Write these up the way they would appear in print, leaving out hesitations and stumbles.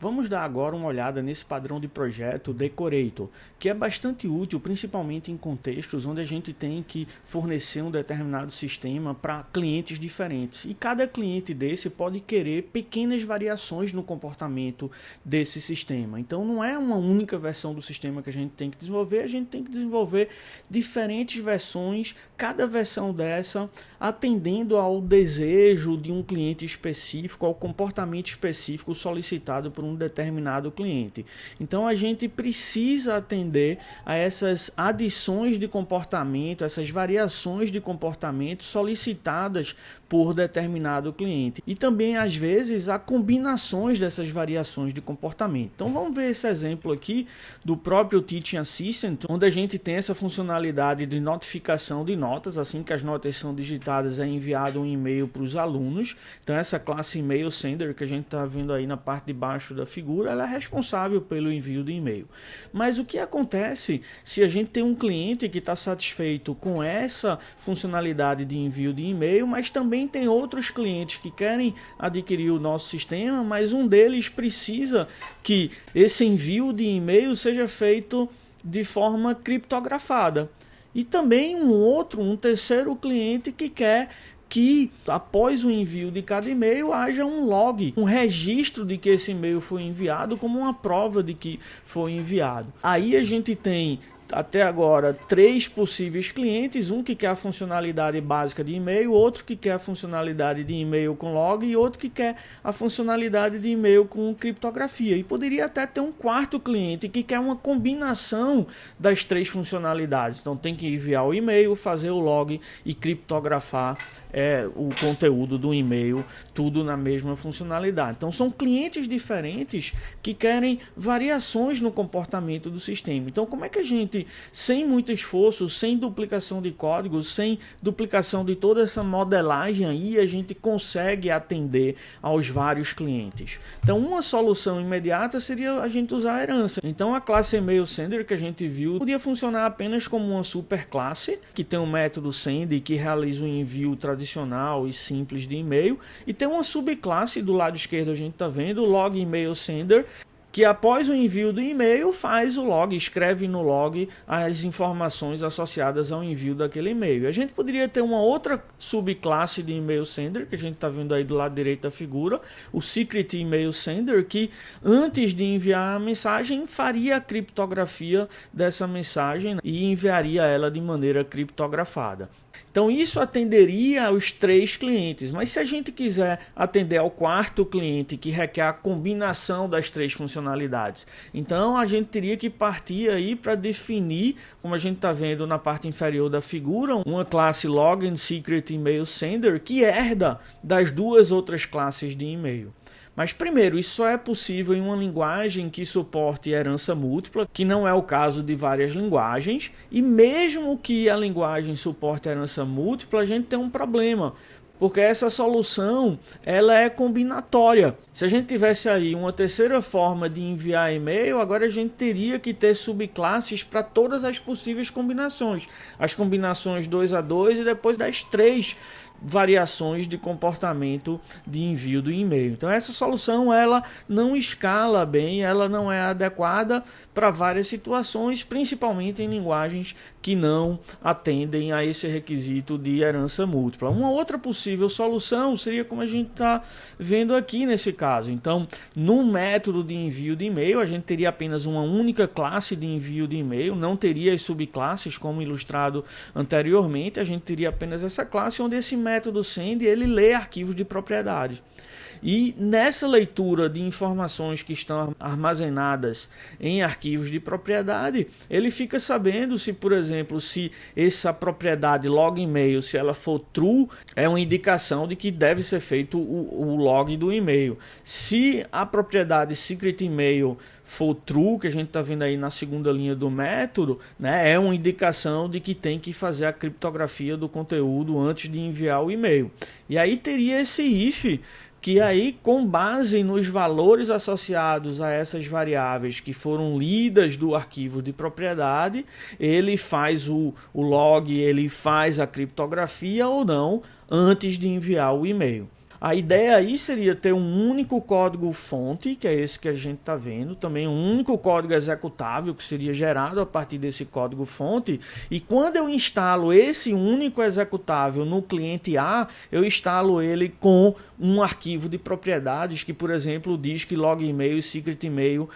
Vamos dar agora uma olhada nesse padrão de projeto Decorator, que é bastante útil, principalmente em contextos onde a gente tem que fornecer um determinado sistema para clientes diferentes. E cada cliente desse pode querer pequenas variações no comportamento desse sistema. Então não é uma única versão do sistema que a gente tem que desenvolver, a gente tem que desenvolver diferentes versões, cada versão dessa atendendo ao desejo de um cliente específico, ao comportamento específico solicitado por um determinado cliente. Então a gente precisa atender a essas adições de comportamento, essas variações de comportamento solicitadas por determinado cliente. E também às vezes a combinações dessas variações de comportamento. Então vamos ver esse exemplo aqui do próprio Teaching Assistant, onde a gente tem essa funcionalidade de notificação de notas. Assim que as notas são digitadas, é enviado um e-mail para os alunos. Então essa classe e-mail sender que a gente está vendo aí na parte de baixo da figura, ela é responsável pelo envio do e-mail. Mas o que acontece se a gente tem um cliente que está satisfeito com essa funcionalidade de envio de e-mail, mas também tem outros clientes que querem adquirir o nosso sistema, mas um deles precisa que esse envio de e-mail seja feito de forma criptografada. E também um terceiro cliente que quer que após o envio de cada e-mail haja um log, um registro de que esse e-mail foi enviado como uma prova de que foi enviado. Aí a gente tem até agora 3 possíveis clientes, um que quer a funcionalidade básica de e-mail, outro que quer a funcionalidade de e-mail com log e outro que quer a funcionalidade de e-mail com criptografia. E poderia até ter um quarto cliente que quer uma combinação das 3 funcionalidades. Então tem que enviar o e-mail, fazer o log e criptografar o conteúdo do e-mail, tudo na mesma funcionalidade. Então são clientes diferentes que querem variações no comportamento do sistema. Então como é que a gente, sem muito esforço, sem duplicação de código, sem duplicação de toda essa modelagem aí, a gente consegue atender aos vários clientes? Então uma solução imediata seria a gente usar a herança. Então a classe email sender que a gente viu podia funcionar apenas como uma superclasse que tem um método send que realiza um envio tradicional e simples de e-mail, e tem uma subclasse do lado esquerdo, a gente está vendo o log email sender, que após o envio do e-mail faz o log, escreve no log as informações associadas ao envio daquele e-mail. A gente poderia ter uma outra subclasse de e-mail sender, que a gente está vendo aí do lado direito da figura, o secret email sender, que antes de enviar a mensagem faria a criptografia dessa mensagem e enviaria ela de maneira criptografada. Então isso atenderia aos 3 clientes, mas se a gente quiser atender ao quarto cliente que requer a combinação das 3 funcionalidades, então a gente teria que partir aí para definir, como a gente está vendo na parte inferior da figura, uma classe login secret email sender que herda das 2 outras classes de e-mail. Mas primeiro, isso só é possível em uma linguagem que suporte herança múltipla, que não é o caso de várias linguagens, e mesmo que a linguagem suporte herança múltipla, a gente tem um problema, porque essa solução ela é combinatória. Se a gente tivesse aí uma terceira forma de enviar e-mail, agora a gente teria que ter subclasses para todas as possíveis combinações. As combinações 2 a 2 e depois das 3 variações de comportamento de envio do e-mail. Então essa solução ela não escala bem, ela não é adequada para várias situações, principalmente em linguagens que não atendem a esse requisito de herança múltipla. Uma outra possível solução seria como a gente está vendo aqui nesse caso. Então, no método de envio de e-mail, a gente teria apenas uma única classe de envio de e-mail, não teria as subclasses como ilustrado anteriormente, a gente teria apenas essa classe onde esse método send ele lê arquivos de propriedade. E nessa leitura de informações que estão armazenadas em arquivos de propriedade, ele fica sabendo se, por exemplo, se essa propriedade log e-mail, se ela for true, é uma indicação de que deve ser feito o log do e-mail. Se a propriedade secret email for true, que a gente está vendo aí na segunda linha do método, né, é uma indicação de que tem que fazer a criptografia do conteúdo antes de enviar o e-mail. E aí teria esse if, que aí, com base nos valores associados a essas variáveis que foram lidas do arquivo de propriedade, ele faz o log, ele faz a criptografia ou não antes de enviar o e-mail. A ideia aí seria ter um único código-fonte, que é esse que a gente está vendo, também um único código executável, que seria gerado a partir desse código-fonte, e quando eu instalo esse único executável no cliente A, eu instalo ele com um arquivo de propriedades que, por exemplo, diz que log email e secret email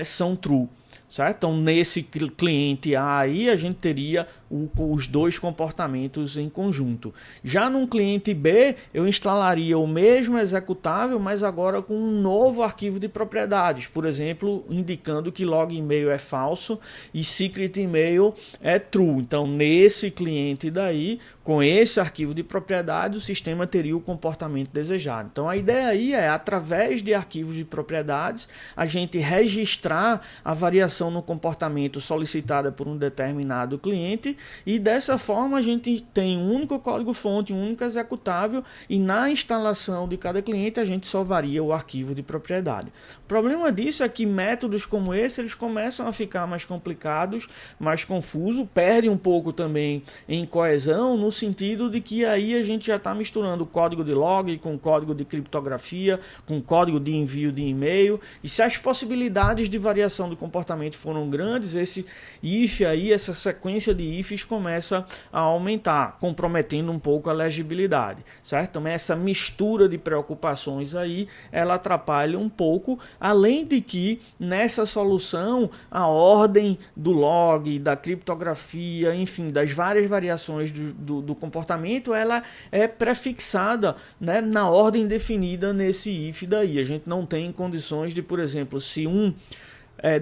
são true. Certo? Então, nesse cliente A aí, a gente teria os dois comportamentos em conjunto. Já num cliente B, eu instalaria o mesmo executável, mas agora com um novo arquivo de propriedades, por exemplo, indicando que log email é falso e secret email é true. Então, nesse cliente daí, com esse arquivo de propriedade, o sistema teria o comportamento desejado. Então, a ideia aí é, através de arquivos de propriedades, a gente registrar a variação no comportamento solicitada por um determinado cliente, e dessa forma a gente tem um único código-fonte, um único executável, e na instalação de cada cliente a gente só varia o arquivo de propriedade. O problema disso é que métodos como esse, eles começam a ficar mais complicados, mais confusos, perdem um pouco também em coesão, no sentido de que aí a gente já está misturando código de log com código de criptografia, com código de envio de e-mail, e se as possibilidades de variação do comportamento foram grandes, esse if aí, essa sequência de ifs começa a aumentar, comprometendo um pouco a legibilidade, certo? Também essa mistura de preocupações aí, ela atrapalha um pouco, além de que nessa solução a ordem do log, da criptografia, enfim, das várias variações do comportamento, ela é prefixada, né, na ordem definida nesse if daí. A gente não tem condições de, por exemplo, se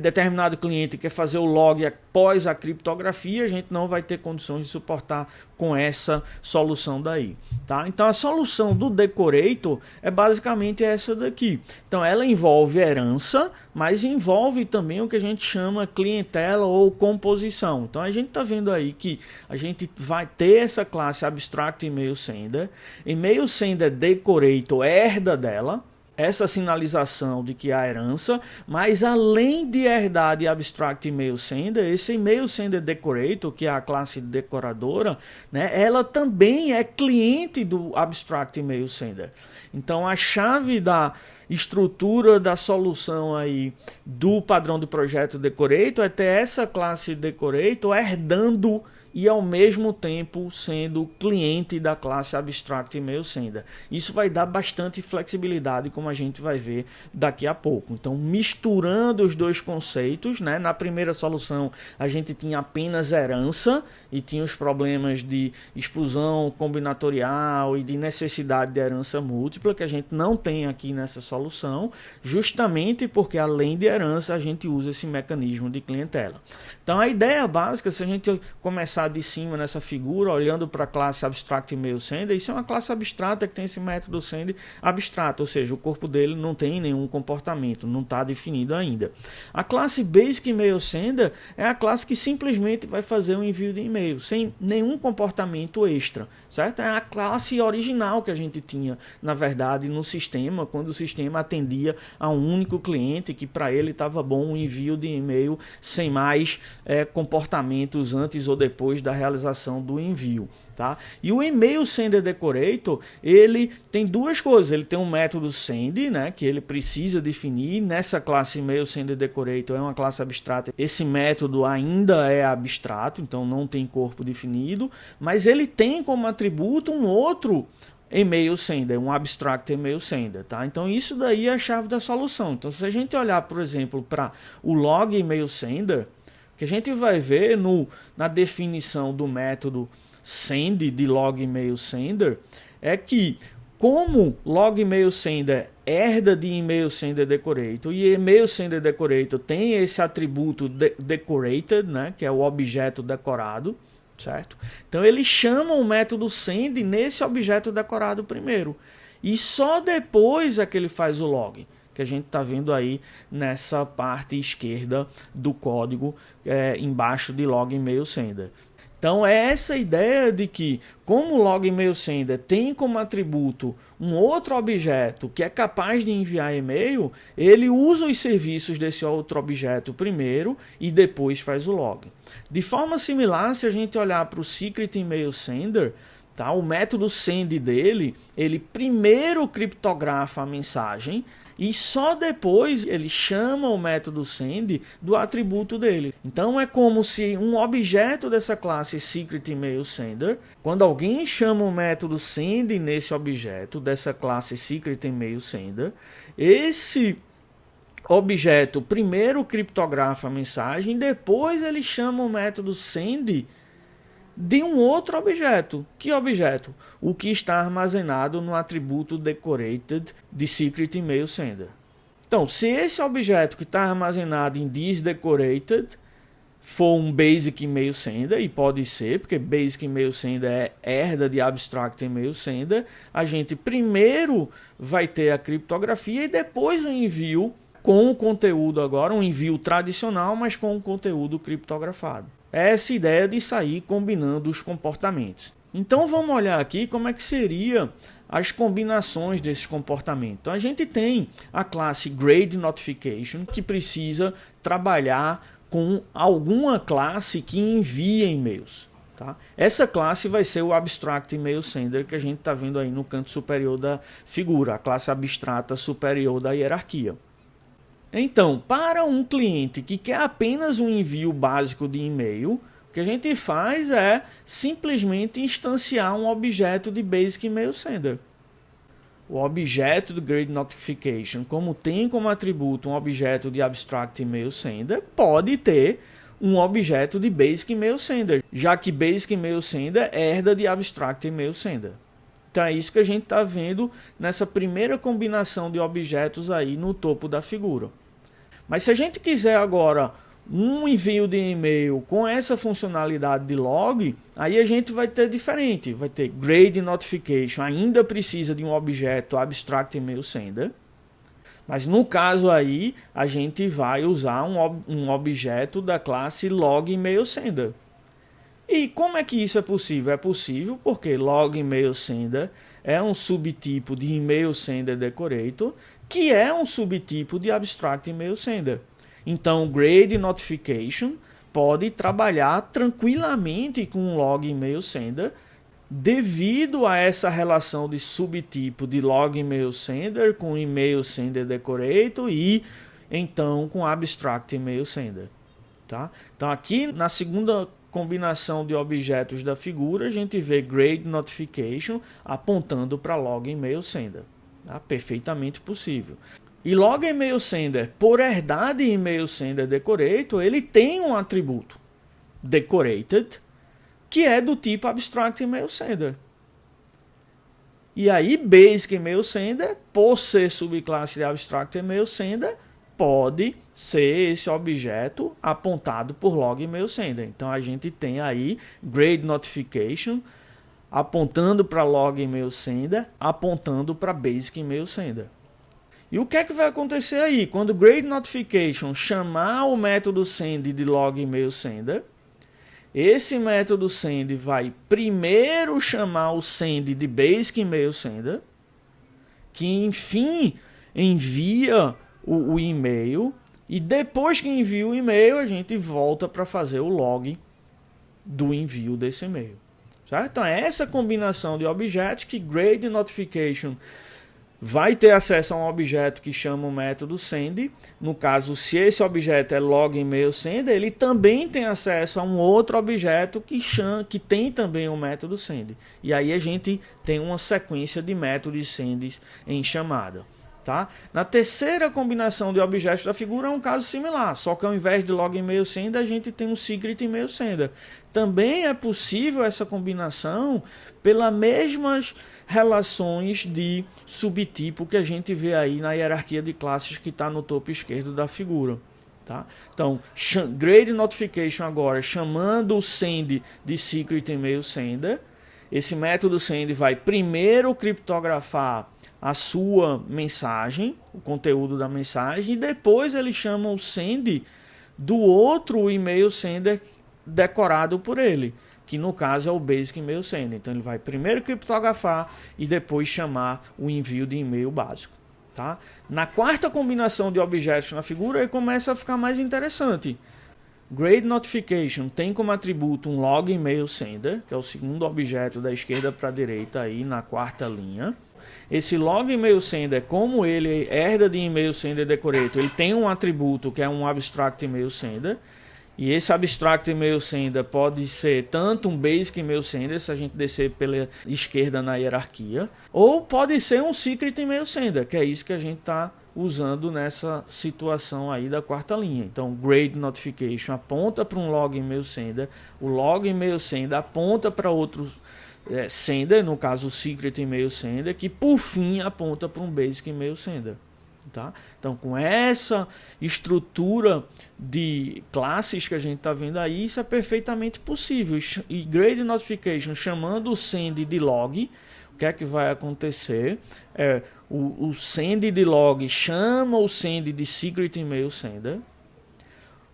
determinado cliente quer fazer o log após a criptografia, a gente não vai ter condições de suportar com essa solução daí, tá? Então a solução do Decorator é basicamente essa daqui. Então ela envolve herança, mas envolve também o que a gente chama clientela ou composição. Então a gente está vendo aí que a gente vai ter essa classe Abstract Email Sender. Email Sender Decorator herda dela essa sinalização de que há herança, mas além de herdar de Abstract Email Sender, esse Email Sender Decorator, que é a classe decoradora, né, ela também é cliente do Abstract Email Sender. Então a chave da estrutura da solução aí do padrão de projeto Decorator é ter essa classe Decorator herdando e ao mesmo tempo sendo cliente da classe Abstract Email Sender. Isso vai dar bastante flexibilidade, como a gente vai ver daqui a pouco. Então, misturando os dois conceitos, né? Na primeira solução a gente tinha apenas herança e tinha os problemas de exclusão combinatorial e de necessidade de herança múltipla, que a gente não tem aqui nessa solução, justamente porque além de herança a gente usa esse mecanismo de clientela. Então, a ideia básica, se a gente começar de cima nessa figura, olhando para a classe Abstract Email Sender, isso é uma classe abstrata que tem esse método send abstrato, ou seja, o corpo dele não tem nenhum comportamento, não está definido ainda. A classe Basic Email Sender é a classe que simplesmente vai fazer um envio de e-mail, sem nenhum comportamento extra, certo? É a classe original que a gente tinha, na verdade, no sistema, quando o sistema atendia a um único cliente, que para ele estava bom o envio de e-mail sem mais comportamentos antes ou depois da realização do envio, tá? E o Email Sender Decorator, ele tem duas coisas. Ele tem um método send, né, que ele precisa definir. Nessa classe Email Sender Decorator é uma classe abstrata. Esse método ainda é abstrato, então não tem corpo definido, mas ele tem como atributo um outro Email Sender, um Abstract Email Sender, tá? Então isso daí é a chave da solução. Então se a gente olhar, por exemplo, para o Log Email Sender, que a gente vai ver na definição do método send de log email sender, é que como log email sender herda de email sender decorator e email sender decorator tem esse atributo decorated, né, que é o objeto decorado, certo? Então ele chama o método send nesse objeto decorado primeiro e só depois é que ele faz o log, que a gente está vendo aí nessa parte esquerda do código, embaixo de log email sender. Então é essa ideia de que, como o log email sender tem como atributo um outro objeto que é capaz de enviar e-mail, ele usa os serviços desse outro objeto primeiro e depois faz o log. De forma similar, se a gente olhar para o secret email sender, Tá? O método send dele, ele primeiro criptografa a mensagem e só depois ele chama o método send do atributo dele. Então é como se um objeto dessa classe secret email sender, quando alguém chama o método send nesse objeto dessa classe secret email sender, esse objeto primeiro criptografa a mensagem, depois ele chama o método send de um outro objeto. Que objeto? O que está armazenado no atributo decorated de secret email sender. Então, se esse objeto que está armazenado em thisDecorated for um basic email sender, e pode ser, porque basic email sender é herda de abstract email sender, a gente primeiro vai ter a criptografia e depois o envio com o conteúdo agora, um envio tradicional, mas com o conteúdo criptografado. Essa ideia de sair combinando os comportamentos. Então vamos olhar aqui como é que seria as combinações desses comportamentos. Então a gente tem a classe GradeNotification, que precisa trabalhar com alguma classe que envia e-mails. Tá? Essa classe vai ser o Abstract Email Sender que a gente está vendo aí no canto superior da figura, a classe abstrata superior da hierarquia. Então, para um cliente que quer apenas um envio básico de e-mail, o que a gente faz é simplesmente instanciar um objeto de Basic Email Sender. O objeto do GradeNotification, como tem como atributo um objeto de Abstract Email Sender, pode ter um objeto de Basic Email Sender, já que Basic Email Sender herda de Abstract Email Sender. Então é isso que a gente está vendo nessa primeira combinação de objetos aí no topo da figura. Mas se a gente quiser agora um envio de e-mail com essa funcionalidade de log, aí a gente vai ter diferente. Vai ter GradeNotification, ainda precisa de um objeto Abstract Email Sender. Mas no caso aí, a gente vai usar um objeto da classe Log Email Sender. E como é que isso é possível? É possível porque Log Email Sender é um subtipo de Email Sender Decorator, que é um subtipo de Abstract Email Sender. Então, GradeNotification pode trabalhar tranquilamente com um Log Email Sender devido a essa relação de subtipo de Log Email Sender com Email Sender Decorator e então com Abstract Email Sender. Tá? Então, aqui na segunda combinação de objetos da figura, a gente vê GradeNotification apontando para Log Email Sender. Tá? Perfeitamente possível. E Log Email Sender, por herdar de Email Sender Decorator, ele tem um atributo Decorated, que é do tipo Abstract Email Sender. E aí, Basic Email Sender, por ser subclasse de Abstract Email Sender, pode ser esse objeto apontado por Log Email Sender. Então a gente tem aí GradeNotification apontando para Log Email Sender, apontando para Basic Email Sender. E o que é que vai acontecer aí? Quando o GradeNotification chamar o método send de Log Email Sender, esse método send vai primeiro chamar o send de Basic Email Sender, que enfim envia o e-mail, e depois que envia o e-mail, a gente volta para fazer o log do envio desse e-mail. Certo? Então é essa combinação de objetos que GradeNotification vai ter acesso a um objeto que chama o método send. No caso, se esse objeto é Log Email Sender, ele também tem acesso a um outro objeto que tem também o método send. E aí a gente tem uma sequência de métodos send em chamada. Tá? Na terceira combinação de objetos da figura é um caso similar, só que ao invés de Log Email Sender, a gente tem um Secret Email Sender. Também é possível essa combinação pelas mesmas relações de subtipo que a gente vê aí na hierarquia de classes que está no topo esquerdo da figura. Tá? Então, GradeNotification agora chamando o send de Secret Email Sender. Esse método send vai primeiro criptografar a sua mensagem, o conteúdo da mensagem, e depois ele chama o send do outro e-mail sender decorado por ele, que no caso é o Basic Email Sender. Então ele vai primeiro criptografar e depois chamar o envio de e-mail básico. Tá? Na quarta combinação de objetos na figura, ele começa a ficar mais interessante. Grade Notification tem como atributo um log email sender, que é o segundo objeto da esquerda para a direita aí na quarta linha. Esse log email sender, como ele herda de email sender decorator, ele tem um atributo que é um abstract email sender. E esse abstract email sender pode ser tanto um basic email sender, se a gente descer pela esquerda na hierarquia, ou pode ser um secret email sender, que é isso que a gente está usando nessa situação aí da quarta linha. Então, grade notification aponta para um log email sender, o log email sender aponta para outro sender, no caso o secret email sender, que por fim aponta para um basic email sender. Tá? Então, com essa estrutura de classes que a gente está vendo aí, isso é perfeitamente possível. E grade notification chamando o send de log, o que é que vai acontecer? O send de log chama o send de secret email sender.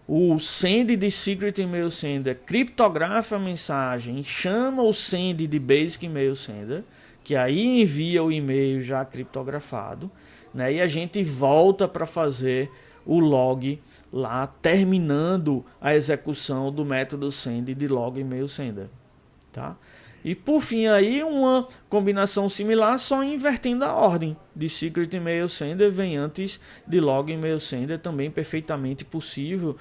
O send de secret email sender criptografa a mensagem e chama o send de basic email sender, que aí envia o e-mail já criptografado. Né? E a gente volta para fazer o log lá, terminando a execução do método send de log email sender. Tá? E por fim aí uma combinação similar, só invertendo a ordem de secret email sender vem antes de log email sender, também perfeitamente possível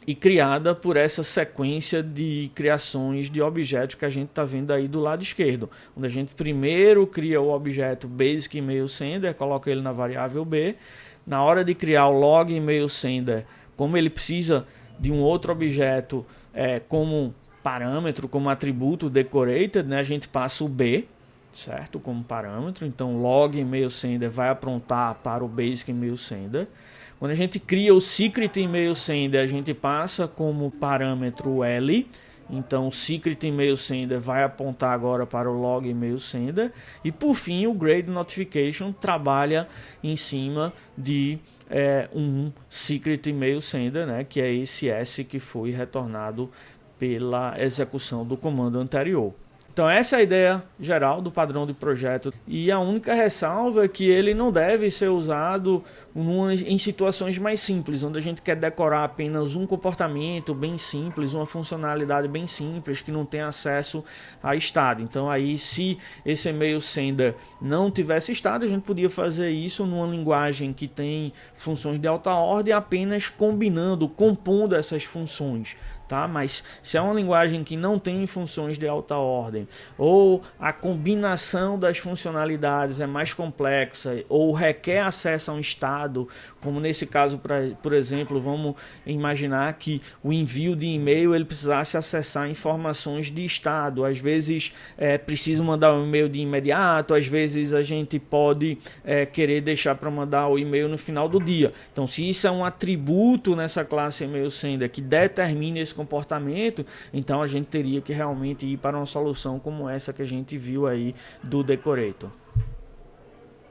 e criada por essa sequência de criações de objetos que a gente está vendo aí do lado esquerdo, onde a gente primeiro cria o objeto basic email sender, coloca ele na variável b. Na hora de criar o log email sender, como ele precisa de um outro objeto como parâmetro, como atributo decorated, né, a gente passa o b, certo, como parâmetro. Então log email sender vai aprontar para o basic email sender. Quando a gente cria o secret email sender, a gente passa como parâmetro L. Então o secret email sender vai apontar agora para o log email sender. E por fim o grade notification trabalha em cima de um secret email sender, né, que é esse S que foi retornado pela execução do comando anterior. Então essa é a ideia geral do padrão de projeto, e a única ressalva é que ele não deve ser usado em situações mais simples, onde a gente quer decorar apenas um comportamento bem simples, uma funcionalidade bem simples que não tem acesso a estado. Então aí, se esse email sender não tivesse estado, a gente podia fazer isso numa linguagem que tem funções de alta ordem, apenas compondo essas funções. Tá? Mas se é uma linguagem que não tem funções de alta ordem, ou a combinação das funcionalidades é mais complexa, ou requer acesso a um estado, como nesse caso, por exemplo, vamos imaginar que o envio de e-mail ele precisasse acessar informações de estado. Às vezes precisa mandar um e-mail de imediato, às vezes a gente pode querer deixar para mandar o e-mail no final do dia. Então, se isso é um atributo nessa classe email sender que determina esse comportamento, então a gente teria que realmente ir para uma solução como essa que a gente viu aí do Decorator.